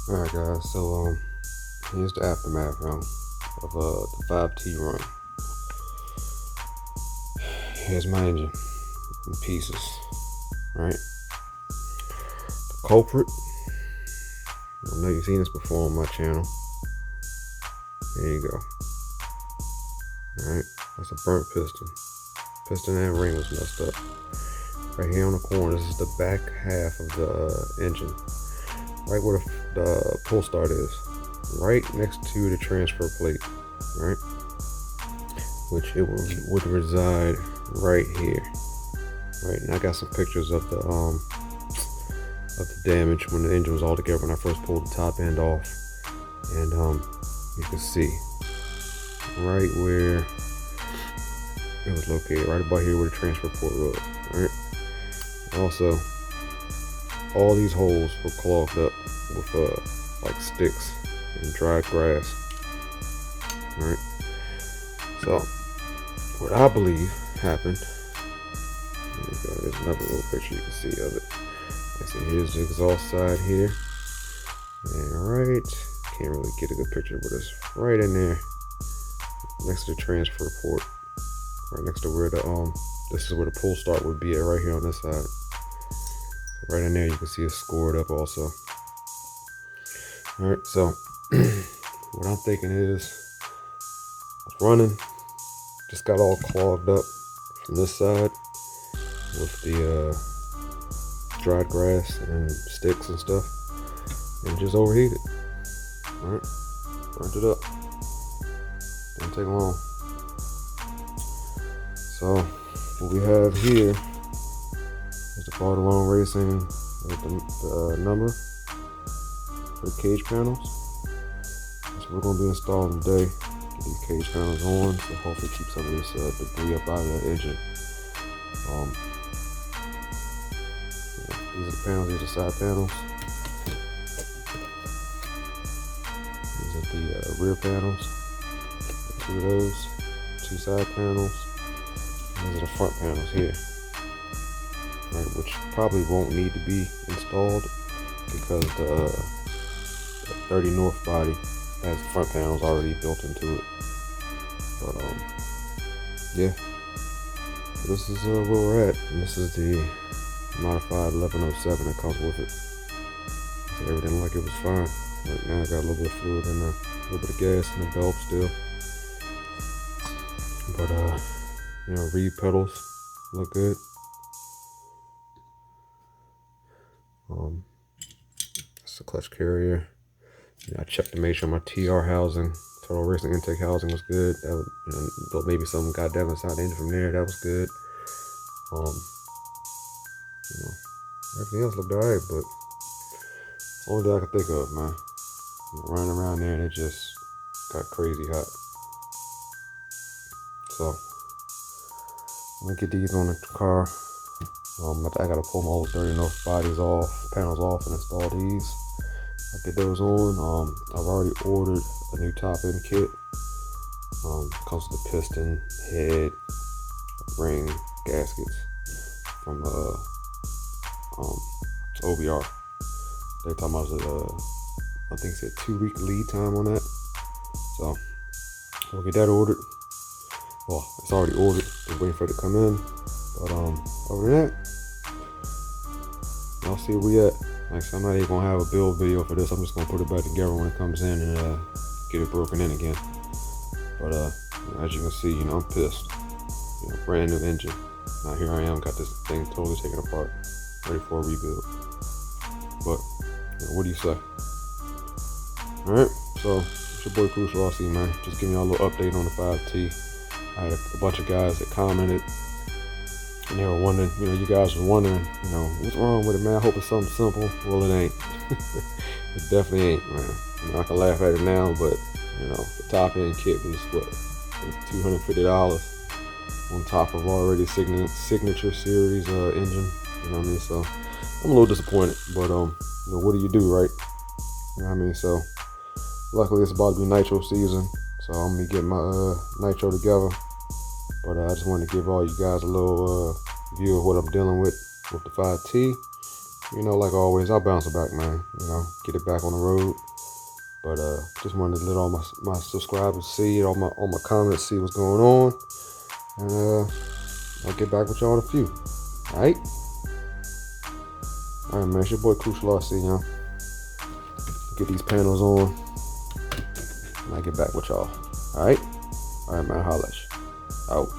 Alright guys, so here's the aftermath of the 5T run. Here's my engine in pieces, right? The culprit, I know you've seen this before on my channel. There you go. Alright, that's a burnt piston. Piston and ring was messed up. Right here on the corner, this is the back half of the engine. Right where the pull start is. Right next to the transfer plate, right? Which it would reside right here. Right, and I got some pictures of the damage when the engine was all together when I first pulled the top end off. And you can see right where it was located, right about here where the transfer port was, right? Also, all these holes were clogged up with like sticks and dried grass, right? So what I believe happened, there's another little picture you can see of it. So here's the exhaust side here, and right, can't really get a good picture, but it's right in there next to the transfer port, right next to where the this is where the pull start would be at, right here on this side. So right in there you can see it scored up also. All right, so what I'm thinking is I was running, just got all clogged up from this side with the dried grass and sticks and stuff, and just overheated. All right, burnt it up. Didn't take long. So what we have here is the Barcelona Racing with the number for the cage panels. So we're going to be installing today. Get these cage panels on to hopefully keep some of this debris up out of the engine. These are the panels, these are side panels. These are the rear panels. Two of those, two side panels. And these are the front panels here. Right, which probably won't need to be installed because the 30 North body has front panels already built into it. But yeah, this is where we're at, and this is the modified 1107 that comes with it. So everything like it was fine. Right now I got a little bit of fluid and a little bit of gas in the bulb still. But you know, reed pedals look good. It's a clutch carrier. I checked to make sure my TR housing, total racing intake housing, was good. That would, you know, though maybe something got down inside the engine from there, that was good. You know, everything else looked alright, but it's the only thing I could think of, man. You know, running around there and it just got crazy hot. So I'm gonna get these on the car. I gotta pull my old 30 North bodies off, panels off, and install these. I'll get those on. I've already ordered a new top end kit. Comes with the piston, head, ring, gaskets from OBR. They're talking about I think it's a 2-week lead time on that. So we'll get that ordered. Well, it's already ordered. Just waiting for it to come in. But other than that, I'll see where we at. Like I said, I'm not even gonna have a build video for this. I'm just gonna put it back together when it comes in and get it broken in again. But you know, as you can see, you know, I'm pissed. You know, brand new engine. Now here I am, got this thing totally taken apart, ready for a rebuild. But you know, what do you say? All right, so it's your boy Crucial. I'll see you, man. Just giving y'all a little update on the 5T. I had a bunch of guys that commented, and they were wondering, you know, you guys were wondering, you know, what's wrong with it, man? I hope it's something simple. Well, it ain't. It definitely ain't, man. You know, I can laugh at it now, but, you know, the top end kit was, what, $250 on top of already signature series engine. You know what I mean? So I'm a little disappointed, but, you know, what do you do, right? You know what I mean? So luckily it's about to be nitro season, so I'm gonna be getting my nitro together. But I just wanted to give all you guys a little view of what I'm dealing with the 5T. you know, like always, I'll bounce it back, man. You know, get it back on the road. But just wanted to let all my subscribers see, all my comments, see what's going on. And I'll get back with y'all in a few. Alright? Alright, man. It's your boy Crucial RC, y'all. Get these panels on. And I'll get back with y'all. Alright? Alright, man. Holla at you. Out.